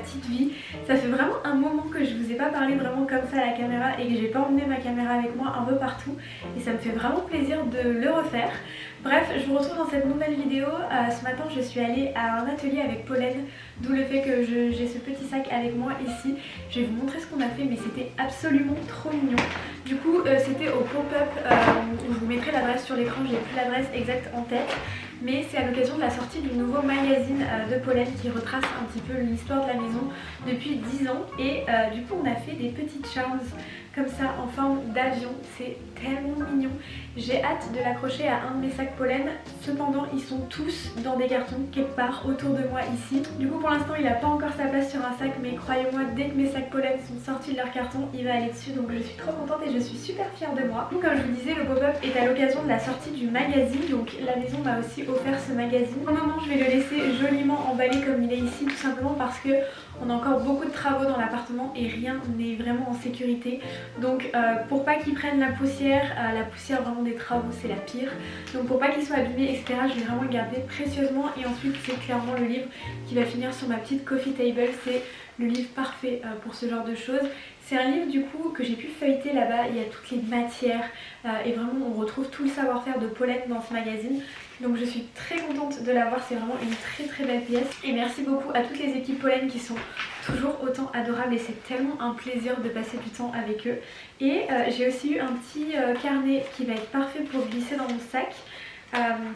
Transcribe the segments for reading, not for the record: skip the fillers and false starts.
petite vie. Ça fait vraiment un moment que je vous ai pas parlé vraiment comme ça à la caméra et que j'ai pas emmené ma caméra avec moi un peu partout et ça me fait vraiment plaisir de le refaire. Bref, je vous retrouve dans cette nouvelle vidéo. Ce matin je suis allée à un atelier avec Pollen, d'où le fait que j'ai ce petit sac avec moi ici. Je vais vous montrer ce qu'on a fait mais c'était absolument trop mignon. Du coup c'était au pop-up, je vous mettrai l'adresse sur l'écran, j'ai plus l'adresse exacte en tête. Mais c'est à l'occasion de la sortie du nouveau magazine de Pollen qui retrace un petit peu l'histoire de la maison depuis 10 ans. Et du coup on a fait des petites charms comme ça en forme d'avion, c'est tellement mignon. J'ai hâte de l'accrocher à un de mes sacs Pollen, cependant ils sont tous dans des cartons quelque part autour de moi ici. Du coup pour l'instant il n'a pas encore sa place sur un sac, mais croyez-moi, dès que mes sacs Pollen sont sortis de leur carton, il va aller dessus, donc je suis trop contente et je suis super fière de moi. Donc comme je vous disais, le pop-up est à l'occasion de la sortie du magazine, donc la maison m'a aussi offert ce magazine. Pour le moment je vais le laisser joliment emballé comme il est ici, tout simplement parce que on a encore beaucoup de travaux dans l'appartement et rien n'est vraiment en sécurité. Donc pour pas qu'il prenne la poussière vraiment des travaux c'est la pire. Donc pour pas qu'il soit abîmé etc, je vais vraiment le garder précieusement. Et ensuite c'est clairement le livre qui va finir sur ma petite coffee table. C'est le livre parfait pour ce genre de choses. C'est un livre du coup que j'ai pu feuilleter là-bas, il y a toutes les matières et vraiment on retrouve tout le savoir-faire de Pollen dans ce magazine. Donc je suis très contente de l'avoir, c'est vraiment une très belle pièce. Et merci beaucoup à toutes les équipes Pollen qui sont toujours autant adorables et c'est tellement un plaisir de passer du temps avec eux. Et j'ai aussi eu un petit carnet qui va être parfait pour glisser dans mon sac.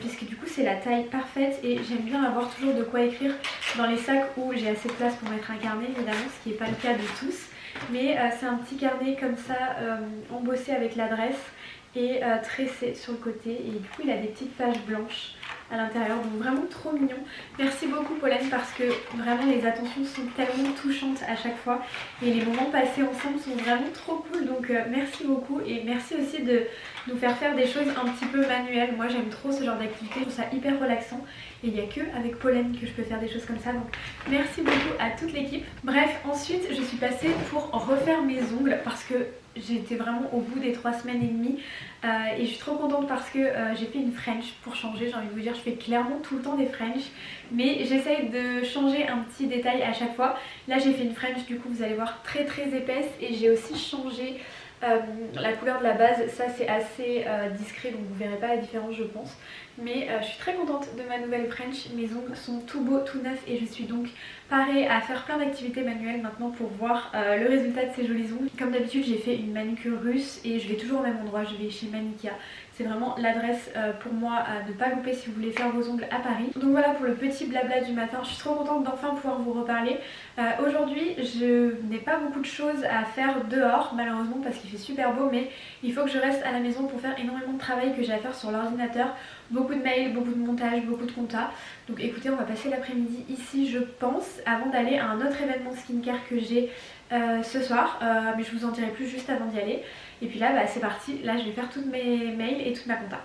Puisque du coup c'est la taille parfaite et j'aime bien avoir toujours de quoi écrire dans les sacs où j'ai assez de place pour mettre un carnet évidemment, ce qui n'est pas le cas de tous. Mais c'est un petit carnet comme ça embossé avec l'adresse et tressé sur le côté, et du coup il a des petites pages blanches à l'intérieur, donc vraiment trop mignon. Merci beaucoup Pollen parce que vraiment les attentions sont tellement touchantes à chaque fois et les moments passés ensemble sont vraiment trop cool, donc merci beaucoup. Et merci aussi de nous faire des choses un petit peu manuelles. Moi j'aime trop ce genre d'activité, je trouve ça hyper relaxant et il n'y a que avec Pollen que je peux faire des choses comme ça, donc merci beaucoup à toute l'équipe. Bref, ensuite je suis passée pour refaire mes ongles parce que j'étais vraiment au bout des 3 semaines et demie et je suis trop contente parce que j'ai fait une French pour changer. J'ai envie de vous dire, je fais clairement tout le temps des French mais j'essaye de changer un petit détail à chaque fois. Là j'ai fait une French, du coup vous allez voir très épaisse, et j'ai aussi changé la couleur de la base. Ça c'est assez discret donc vous verrez pas la différence je pense, mais je suis très contente de ma nouvelle French. Mes ongles sont tout beaux, tout neufs et je suis donc parée à faire plein d'activités manuelles maintenant pour voir le résultat de ces jolis ongles. Comme d'habitude j'ai fait une manucure russe et je vais toujours au même endroit, je vais chez Manicure. C'est vraiment l'adresse pour moi à ne pas louper si vous voulez faire vos ongles à Paris. Donc voilà pour le petit blabla du matin, je suis trop contente d'enfin pouvoir vous reparler. Aujourd'hui je n'ai pas beaucoup de choses à faire dehors malheureusement parce qu'il fait super beau, mais il faut que je reste à la maison pour faire énormément de travail que j'ai à faire sur l'ordinateur. Beaucoup de mails, beaucoup de montage, beaucoup de compta. Donc écoutez, on va passer l'après-midi ici je pense, avant d'aller à un autre événement skincare que j'ai ce soir, mais je vous en dirai plus juste avant d'y aller. Et puis là c'est parti, là je vais faire toutes mes mails et toute ma compta.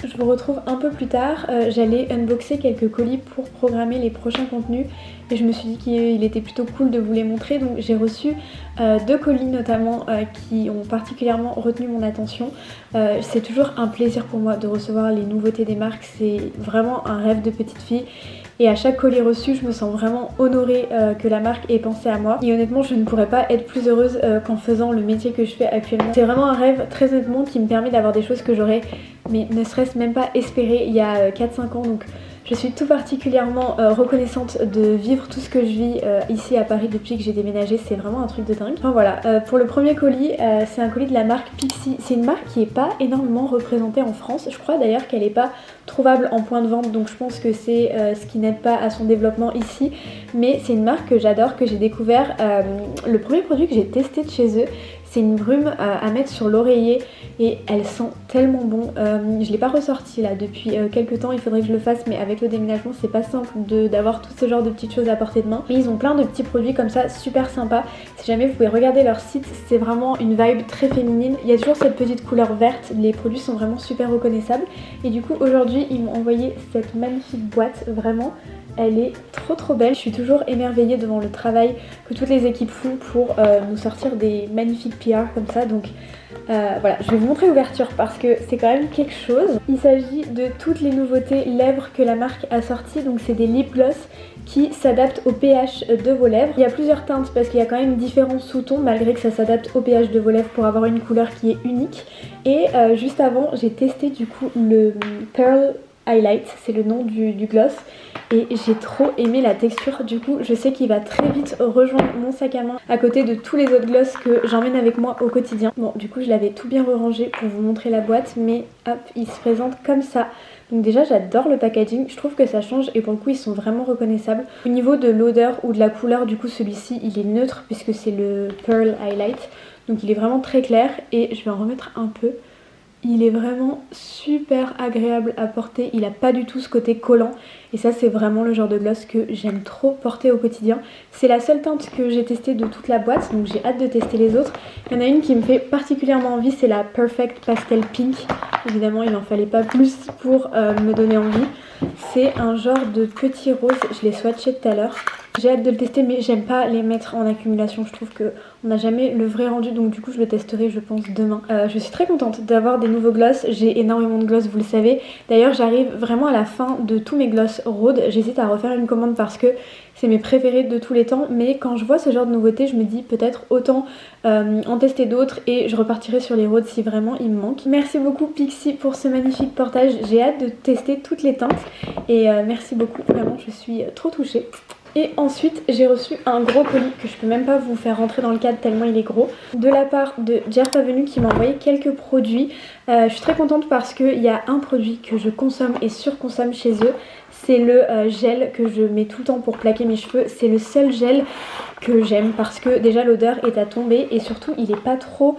Je vous retrouve un peu plus tard, j'allais unboxer quelques colis pour programmer les prochains contenus et je me suis dit qu'il était plutôt cool de vous les montrer. Donc j'ai reçu 2 colis notamment qui ont particulièrement retenu mon attention. C'est toujours un plaisir pour moi de recevoir les nouveautés des marques, c'est vraiment un rêve de petite fille. Et à chaque colis reçu, je me sens vraiment honorée que la marque ait pensé à moi. Et honnêtement, je ne pourrais pas être plus heureuse qu'en faisant le métier que je fais actuellement. C'est vraiment un rêve très honnêtement qui me permet d'avoir des choses que j'aurais, mais ne serait-ce même pas espéré il y a 4-5 ans. Donc je suis tout particulièrement reconnaissante de vivre tout ce que je vis ici à Paris depuis que j'ai déménagé. C'est vraiment un truc de dingue. Enfin voilà, pour le premier colis, c'est un colis de la marque Pixi. C'est une marque qui n'est pas énormément représentée en France. Je crois d'ailleurs qu'elle n'est pas trouvable en point de vente, donc je pense que c'est ce qui n'aide pas à son développement ici. Mais c'est une marque que j'adore, que j'ai découvert. Le premier produit que j'ai testé de chez eux, C'est une brume à mettre sur l'oreiller et elle sent tellement bon. Je l'ai pas ressorti là depuis quelques temps, il faudrait que je le fasse, mais avec le déménagement c'est pas simple d'avoir tout ce genre de petites choses à portée de main. Mais ils ont plein de petits produits comme ça super sympas. Si jamais vous pouvez regarder leur site, c'est vraiment une vibe très féminine. Il y a toujours cette petite couleur verte, les produits sont vraiment super reconnaissables. Et du coup aujourd'hui ils m'ont envoyé cette magnifique boîte, vraiment. Elle est trop belle. Je suis toujours émerveillée devant le travail que toutes les équipes font pour nous sortir des magnifiques PR comme ça. Donc voilà, je vais vous montrer l'ouverture parce que c'est quand même quelque chose. Il s'agit de toutes les nouveautés lèvres que la marque a sorties. Donc c'est des lip gloss qui s'adaptent au pH de vos lèvres. Il y a plusieurs teintes parce qu'il y a quand même différents sous-tons malgré que ça s'adapte au pH de vos lèvres pour avoir une couleur qui est unique. Et juste avant, j'ai testé du coup le Pearl Highlight, c'est le nom du gloss, et j'ai trop aimé la texture. Du coup je sais qu'il va très vite rejoindre mon sac à main à côté de tous les autres gloss que j'emmène avec moi au quotidien. Bon, du coup je l'avais tout bien rangé pour vous montrer la boîte, mais hop, il se présente comme ça. Donc déjà j'adore le packaging, je trouve que ça change et pour le coup ils sont vraiment reconnaissables. Au niveau de l'odeur ou de la couleur, du coup celui-ci il est neutre puisque c'est le Pearl Highlight, donc il est vraiment très clair et je vais en remettre un peu. Il est vraiment super agréable à porter, il n'a pas du tout ce côté collant et ça c'est vraiment le genre de gloss que j'aime trop porter au quotidien. C'est la seule teinte que j'ai testée de toute la boîte, donc j'ai hâte de tester les autres. Il y en a une qui me fait particulièrement envie, c'est la Perfect Pastel Pink. Évidemment il n'en fallait pas plus pour me donner envie. C'est un genre de petit rose, je l'ai swatché tout à l'heure. J'ai hâte de le tester mais j'aime pas les mettre en accumulation, je trouve qu'on n'a jamais le vrai rendu, donc du coup je le testerai je pense demain. Je suis très contente d'avoir des nouveaux gloss, j'ai énormément de gloss vous le savez. D'ailleurs j'arrive vraiment à la fin de tous mes gloss Rhode, j'hésite à refaire une commande parce que c'est mes préférés de tous les temps, mais quand je vois ce genre de nouveautés je me dis peut-être autant en tester d'autres et je repartirai sur les Rhode si vraiment il me manque. Merci beaucoup Pixi pour ce magnifique portage, j'ai hâte de tester toutes les teintes et merci beaucoup, vraiment je suis trop touchée. Et ensuite j'ai reçu un gros colis que je peux même pas vous faire rentrer dans le cadre tellement il est gros, de la part de Jerf Avenue qui m'a envoyé quelques produits. Je suis très contente parce qu'il y a un produit que je consomme et surconsomme chez eux. C'est le gel que je mets tout le temps pour plaquer mes cheveux. C'est le seul gel que j'aime parce que déjà l'odeur est à tomber et surtout il est pas trop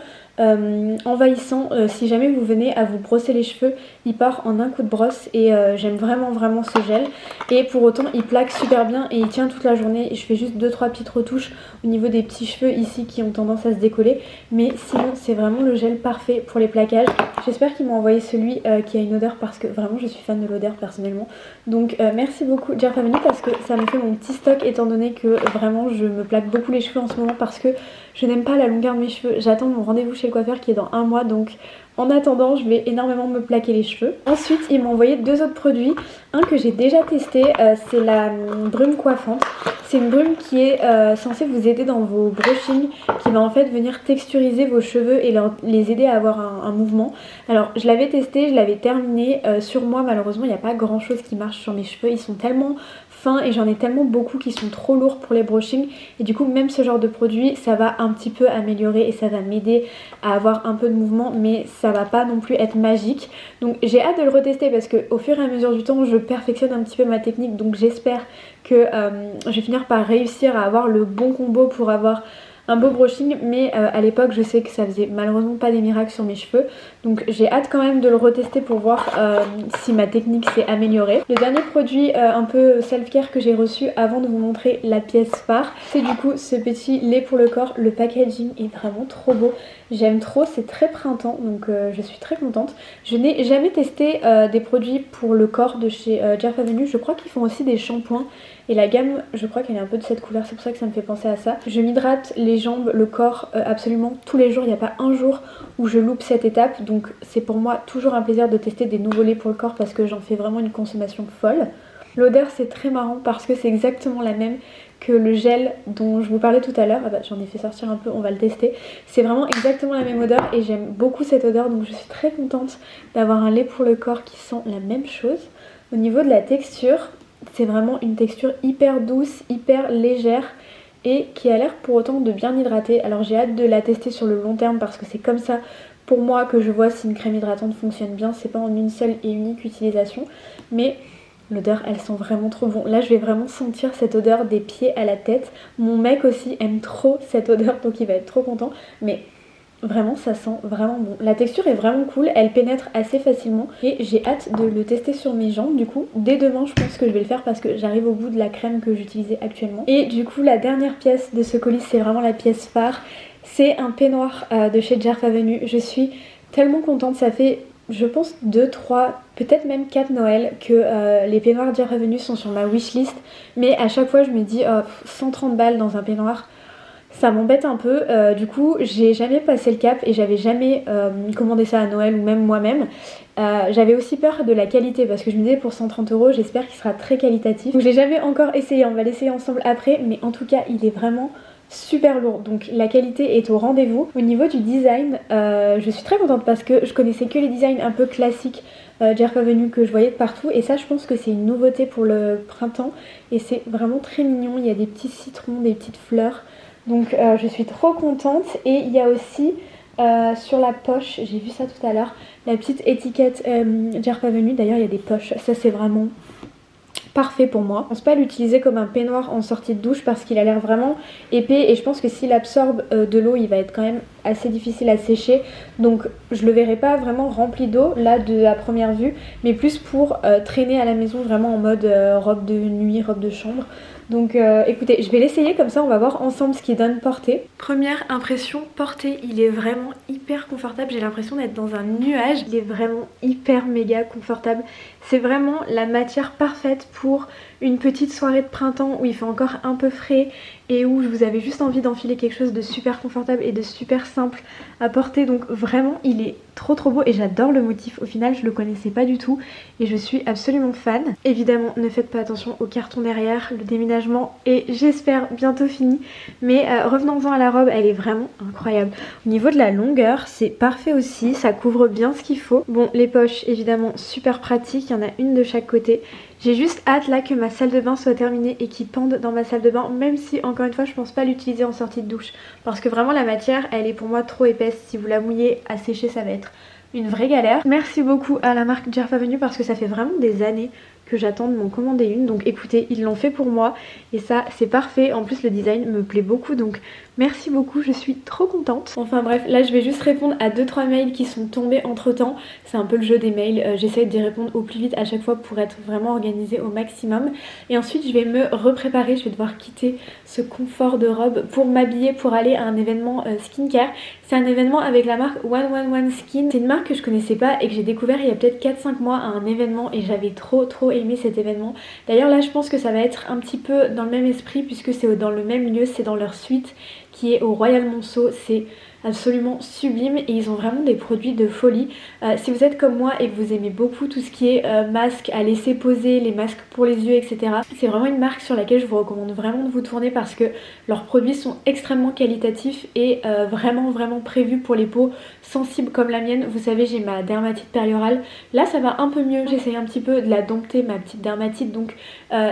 envahissant. Si jamais vous venez à vous brosser les cheveux, il part en un coup de brosse et j'aime vraiment ce gel. Et pour autant il plaque super bien et il tient toute la journée et je fais juste 2-3 petites retouches au niveau des petits cheveux ici qui ont tendance à se décoller, mais sinon c'est vraiment le gel parfait pour les plaquages. J'espère qu'ils m'ont envoyé celui qui a une odeur parce que vraiment je suis fan de l'odeur personnellement. Donc merci beaucoup Jerf Avenue parce que ça me fait mon petit stock étant donné que vraiment je me plaque beaucoup les cheveux en ce moment parce que je n'aime pas la longueur de mes cheveux. J'attends mon rendez-vous chez le coiffeur qui est dans 1 mois, donc en attendant je vais énormément me plaquer les cheveux. Ensuite ils m'ont envoyé 2 autres produits. Un que j'ai déjà testé, c'est la brume coiffante. C'est une brume qui est censée vous aider dans vos brushings, qui va en fait venir texturiser vos cheveux et les aider à avoir un mouvement. Alors je l'avais testé, je l'avais terminé. Sur moi malheureusement il n'y a pas grand chose qui marche sur mes cheveux, ils sont tellement fins et j'en ai tellement beaucoup qui sont trop lourds pour les brushings et du coup même ce genre de produit ça va un petit peu améliorer et ça va m'aider à avoir un peu de mouvement, mais ça va pas non plus être magique. Donc j'ai hâte de le retester parce que au fur et à mesure du temps je perfectionne un petit peu ma technique, donc j'espère que je vais finir par réussir à avoir le bon combo pour avoir un beau brushing, mais à l'époque je sais que ça faisait malheureusement pas des miracles sur mes cheveux, donc j'ai hâte quand même de le retester pour voir si ma technique s'est améliorée. Le dernier produit un peu self-care que j'ai reçu avant de vous montrer la pièce phare, c'est du coup ce petit lait pour le corps. Le packaging est vraiment trop beau, j'aime trop, c'est très printemps, donc je suis très contente. Je n'ai jamais testé des produits pour le corps de chez Jerf Avenue, je crois qu'ils font aussi des shampoings et la gamme je crois qu'elle est un peu de cette couleur, c'est pour ça que ça me fait penser à ça. Je m'hydrate les jambes, le corps absolument tous les jours, il n'y a pas un jour où je loupe cette étape, donc c'est pour moi toujours un plaisir de tester des nouveaux laits pour le corps parce que j'en fais vraiment une consommation folle. L'odeur c'est très marrant parce que c'est exactement la même que le gel dont je vous parlais tout à l'heure. Ah bah j'en ai fait sortir un peu, on va le tester. C'est vraiment exactement la même odeur et j'aime beaucoup cette odeur, donc je suis très contente d'avoir un lait pour le corps qui sent la même chose. Au niveau de la texture, c'est vraiment une texture hyper douce, hyper légère et qui a l'air pour autant de bien hydrater. Alors j'ai hâte de la tester sur le long terme parce que c'est comme ça pour moi que je vois si une crème hydratante fonctionne bien. C'est pas en une seule et unique utilisation, mais l'odeur elle sent vraiment trop bon. Là je vais vraiment sentir cette odeur des pieds à la tête. Mon mec aussi aime trop cette odeur donc il va être trop content, mais Vraiment ça sent vraiment bon. La texture est vraiment cool, elle pénètre assez facilement et j'ai hâte de le tester sur mes jambes du coup. Dès demain je pense que je vais le faire parce que j'arrive au bout de la crème que j'utilisais actuellement. Et du coup la dernière pièce de ce colis, c'est vraiment la pièce phare. C'est un peignoir de chez Jerf Avenue. Je suis tellement contente, ça fait je pense 2, 3, peut-être même 4 Noël que les peignoirs Jerf Avenue sont sur ma wishlist. Mais à chaque fois je me dis 130 balles dans un peignoir, ça m'embête un peu, du coup j'ai jamais passé le cap et j'avais jamais commandé ça à Noël ou même moi-même. J'avais aussi peur de la qualité parce que je me disais pour 130 € j'espère qu'il sera très qualitatif. Donc je l'ai jamais encore essayé, on va l'essayer ensemble après, mais en tout cas il est vraiment super lourd, donc la qualité est au rendez-vous. Au niveau du design, je suis très contente parce que je connaissais que les designs un peu classiques Jerf Avenue que je voyais de partout, et ça je pense que c'est une nouveauté pour le printemps et c'est vraiment très mignon. Il y a des petits citrons, des petites fleurs, donc je suis trop contente. Et il y a aussi sur la poche, j'ai vu ça tout à l'heure, la petite étiquette Jerf Avenue. D'ailleurs il y a des poches, ça c'est vraiment parfait pour moi. Je pense pas l'utiliser comme un peignoir en sortie de douche parce qu'il a l'air vraiment épais et je pense que s'il absorbe de l'eau il va être quand même assez difficile à sécher, donc je le verrai pas vraiment rempli d'eau là à première vue, mais plus pour traîner à la maison vraiment en mode robe de nuit, robe de chambre. Donc écoutez, je vais l'essayer comme ça on va voir ensemble ce qu'il donne porté. Première impression portée, il est vraiment hyper confortable, j'ai l'impression d'être dans un nuage, il est vraiment hyper méga confortable. C'est vraiment la matière parfaite pour une petite soirée de printemps où il fait encore un peu frais et où vous avez juste envie d'enfiler quelque chose de super confortable et de super simple à porter. Donc vraiment il est trop beau et j'adore le motif. Au final je le connaissais pas du tout et je suis absolument fan. Évidemment ne faites pas attention au carton derrière, le déménagement est j'espère bientôt fini, mais revenons-en à la robe, elle est vraiment incroyable. Au niveau de la longueur c'est parfait aussi, ça couvre bien ce qu'il faut. Bon, les poches évidemment super pratiques, il y en a une de chaque côté. J'ai juste hâte là que ma salle de bain soit terminée et qu'il pende dans ma salle de bain, même si encore une fois je pense pas l'utiliser en sortie de douche parce que vraiment la matière elle est pour moi trop épaisse. Si vous la mouillez à sécher ça va être une vraie galère. Merci beaucoup à la marque Jerf Avenue parce que ça fait vraiment des années que j'attends de m'en commander une, donc écoutez ils l'ont fait pour moi et ça c'est parfait. En plus le design me plaît beaucoup, donc merci beaucoup, je suis trop contente. Enfin bref, là je vais juste répondre à 2-3 mails qui sont tombés entre temps. C'est un peu le jeu des mails, j'essaye d'y répondre au plus vite à chaque fois pour être vraiment organisée au maximum. Et ensuite je vais me repréparer, je vais devoir quitter ce confort de robe pour m'habiller pour aller à un événement skincare. C'est un événement avec la marque 111 Skin. C'est une marque que je connaissais pas et que j'ai découvert il y a peut-être 4-5 mois à un événement et j'avais trop aimé cet événement. D'ailleurs là je pense que ça va être un petit peu dans le même esprit puisque c'est dans le même lieu, c'est dans leur suite qui est au Royal Monceau. C'est absolument sublime et ils ont vraiment des produits de folie. Si vous êtes comme moi et que vous aimez beaucoup tout ce qui est masques à laisser poser, les masques pour les yeux etc, c'est vraiment une marque sur laquelle je vous recommande vraiment de vous tourner parce que leurs produits sont extrêmement qualitatifs et vraiment prévus pour les peaux sensibles comme la mienne. Vous savez j'ai ma dermatite périorale, là ça va un peu mieux, j'essaye un petit peu de la dompter ma petite dermatite, donc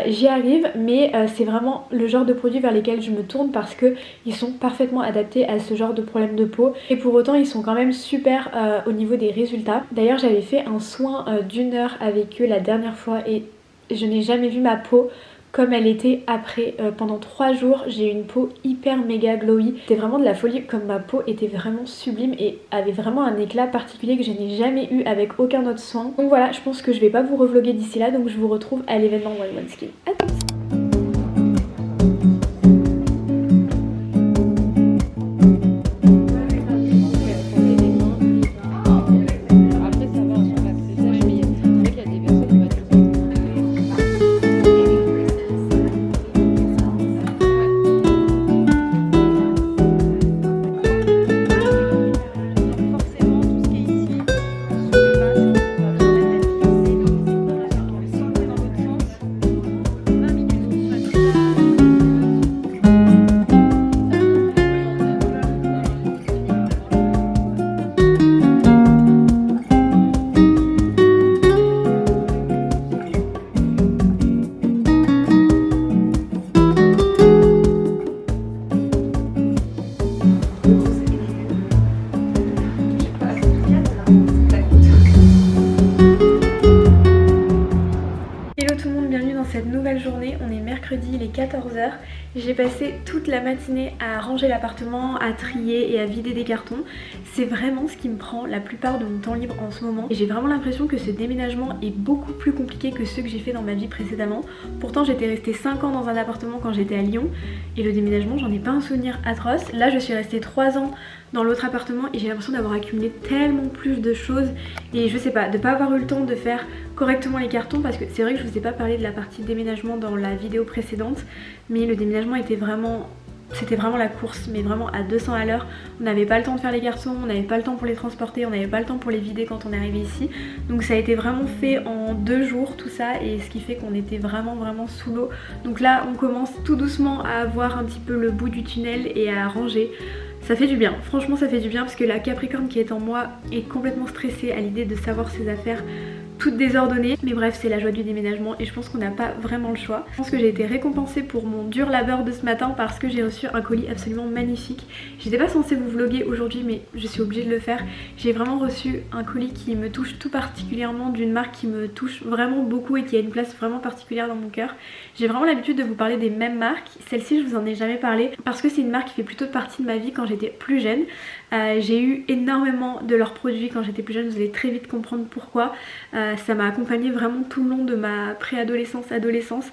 j'y arrive, mais c'est vraiment le genre de produit vers lesquels je me tourne parce que ils sont parfaitement adaptés à ce genre de problème de peau et pour autant ils sont quand même super au niveau des résultats. D'ailleurs j'avais fait un soin d'1 heure avec eux la dernière fois et je n'ai jamais vu ma peau comme elle était après. Pendant 3 jours j'ai eu une peau hyper méga glowy, c'était vraiment de la folie, comme ma peau était vraiment sublime et avait vraiment un éclat particulier que je n'ai jamais eu avec aucun autre soin. Donc voilà, je pense que je vais pas vous revlogger d'ici là, donc je vous retrouve à l'événement 111 Skin. À tout de suite. Hello tout le monde, bienvenue dans cette nouvelle journée. On est mercredi, il est 14 h J'ai passé toute la matinée à ranger l'appartement, à trier et à vider des cartons. C'est vraiment ce qui me prend la plupart de mon temps libre en ce moment. Et j'ai vraiment l'impression que ce déménagement est beaucoup plus compliqué que ceux que j'ai fait dans ma vie précédemment. Pourtant j'étais restée 5 ans dans un appartement quand j'étais à Lyon. Et le déménagement, j'en ai pas un souvenir atroce. Là je suis restée 3 ans dans l'autre appartement et j'ai l'impression d'avoir accumulé tellement plus de choses. Et je sais pas, de pas avoir eu le temps de faire correctement les cartons, parce que c'est vrai que je vous ai pas parlé de la partie déménagement dans la vidéo précédente, mais le déménagement était vraiment... C'était vraiment la course, mais vraiment à 200 à l'heure. On n'avait pas le temps de faire les cartons, on n'avait pas le temps pour les transporter, on n'avait pas le temps pour les vider quand on est arrivé ici. Donc ça a été vraiment fait en 2 jours tout ça, et ce qui fait qu'on était vraiment sous l'eau. Donc là on commence tout doucement à avoir un petit peu le bout du tunnel et à ranger. Ça fait du bien, franchement ça fait du bien, parce que la Capricorne qui est en moi est complètement stressée à l'idée de savoir ses affaires toutes désordonnées. Mais bref, c'est la joie du déménagement et je pense qu'on n'a pas vraiment le choix. Je pense que j'ai été récompensée pour mon dur labeur de ce matin parce que j'ai reçu un colis absolument magnifique. J'étais pas censée vous vlogger aujourd'hui, mais je suis obligée de le faire. J'ai vraiment reçu un colis qui me touche tout particulièrement, d'une marque qui me touche vraiment beaucoup et qui a une place vraiment particulière dans mon cœur. J'ai vraiment l'habitude de vous parler des mêmes marques. Celle-ci, je vous en ai jamais parlé parce que c'est une marque qui fait plutôt partie de ma vie quand j'étais plus jeune. J'ai eu énormément de leurs produits quand j'étais plus jeune, vous allez très vite comprendre pourquoi. Ça m'a accompagnée vraiment tout le long de ma préadolescence, adolescence.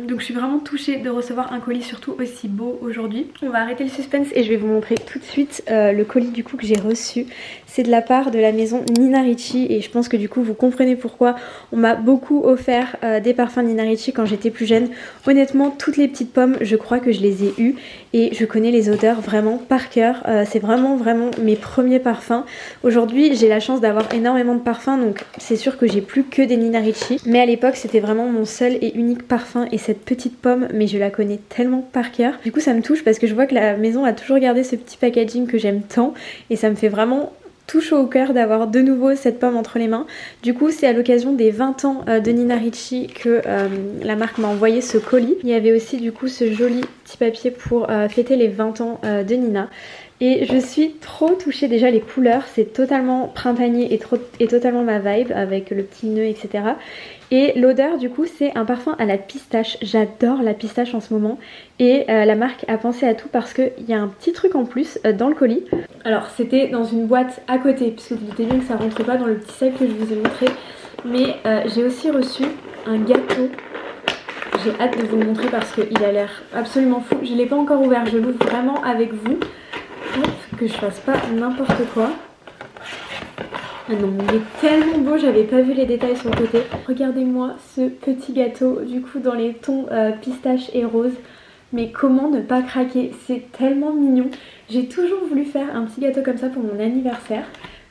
Donc je suis vraiment touchée de recevoir un colis surtout aussi beau aujourd'hui. On va arrêter le suspense et je vais vous montrer tout de suite le colis du coup que j'ai reçu. C'est de la part de la maison Nina Ricci et je pense que du coup vous comprenez pourquoi on m'a beaucoup offert des parfums Nina Ricci quand j'étais plus jeune. Honnêtement, toutes les petites pommes, je crois que je les ai eues et je connais les odeurs vraiment par cœur. C'est vraiment mes premiers parfums. Aujourd'hui j'ai la chance d'avoir énormément de parfums, donc c'est sûr que j'ai plus que des Nina Ricci, mais à l'époque c'était vraiment mon seul et unique parfum. Et cette petite pomme, mais je la connais tellement par cœur. Du coup ça me touche parce que je vois que la maison a toujours gardé ce petit packaging que j'aime tant et ça me fait vraiment tout chaud au cœur d'avoir de nouveau cette pomme entre les mains. Du coup c'est à l'occasion des 20 ans de Nina Ricci que la marque m'a envoyé ce colis. Il y avait aussi du coup ce joli petit papier pour fêter les 20 ans de Nina. Et je suis trop touchée, déjà les couleurs, c'est totalement printanier et totalement ma vibe avec le petit nœud, etc. Et l'odeur du coup c'est un parfum à la pistache, j'adore la pistache en ce moment. Et la marque a pensé à tout parce qu'il y a un petit truc en plus dans le colis. Alors c'était dans une boîte à côté, puisque vous doutez bien que ça rentre pas dans le petit sac que je vous ai montré. Mais j'ai aussi reçu un gâteau. J'ai hâte de vous le montrer parce qu'il a l'air absolument fou. Je ne l'ai pas encore ouvert, je l'ouvre vraiment avec vous. Que je fasse pas n'importe quoi. Ah non, il est tellement beau, j'avais pas vu les détails sur le côté. Regardez-moi ce petit gâteau du coup dans les tons pistache et rose. Mais comment ne pas craquer, c'est tellement mignon. J'ai toujours voulu faire un petit gâteau comme ça pour mon anniversaire,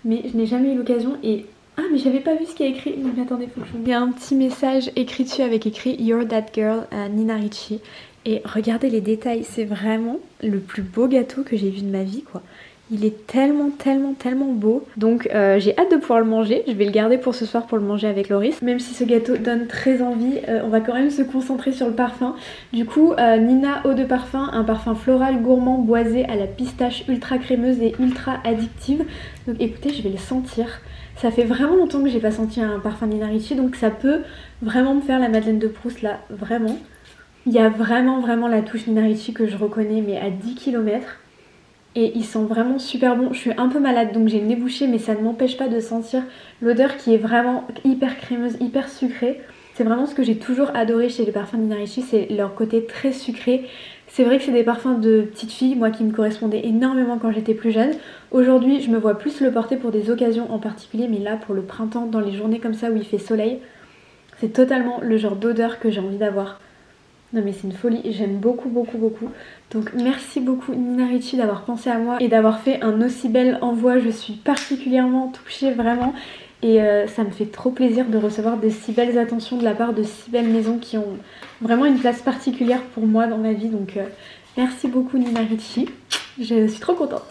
mais je n'ai jamais eu l'occasion. Et ah mais j'avais pas vu ce qu'il y a écrit. Non mais attendez, faut que je vous... Il y a un petit message écrit dessus avec écrit You're that girl, Nina Ricci. Et regardez les détails, c'est vraiment le plus beau gâteau que j'ai vu de ma vie quoi. Il est tellement beau. Donc j'ai hâte de pouvoir le manger. Je vais le garder pour ce soir pour le manger avec Loris. Même si ce gâteau donne très envie, on va quand même se concentrer sur le parfum. Du coup Nina eau de parfum, un parfum floral gourmand boisé à la pistache ultra crémeuse et ultra addictive. Donc écoutez, je vais le sentir. Ça fait vraiment longtemps que j'ai pas senti un parfum Nina Ricci, donc ça peut vraiment me faire la Madeleine de Proust là, vraiment. Il y a vraiment la touche Nina Ricci que je reconnais mais à 10 km. Et il sent vraiment super bon. Je suis un peu malade donc j'ai le nez bouché, mais ça ne m'empêche pas de sentir l'odeur qui est vraiment hyper crémeuse, hyper sucrée. C'est vraiment ce que j'ai toujours adoré chez les parfums Nina Ricci, c'est leur côté très sucré. C'est vrai que c'est des parfums de petite fille, moi qui me correspondaient énormément quand j'étais plus jeune. Aujourd'hui je me vois plus le porter pour des occasions en particulier, mais là pour le printemps, dans les journées comme ça où il fait soleil, c'est totalement le genre d'odeur que j'ai envie d'avoir. Non mais c'est une folie, j'aime beaucoup. Donc merci beaucoup Nina Ricci d'avoir pensé à moi et d'avoir fait un aussi bel envoi. Je suis particulièrement touchée vraiment. Et ça me fait trop plaisir de recevoir de si belles attentions de la part de si belles maisons qui ont vraiment une place particulière pour moi dans ma vie. Donc merci beaucoup Nina Ricci, je suis trop contente.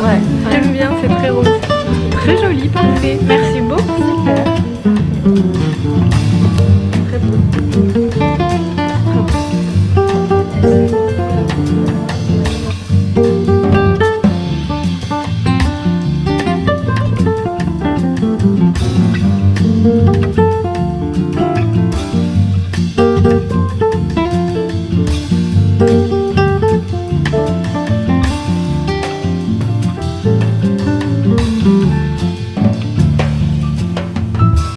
Ouais. J'aime bien, c'est très rose. Très joli, parfait. Merci beaucoup. Super.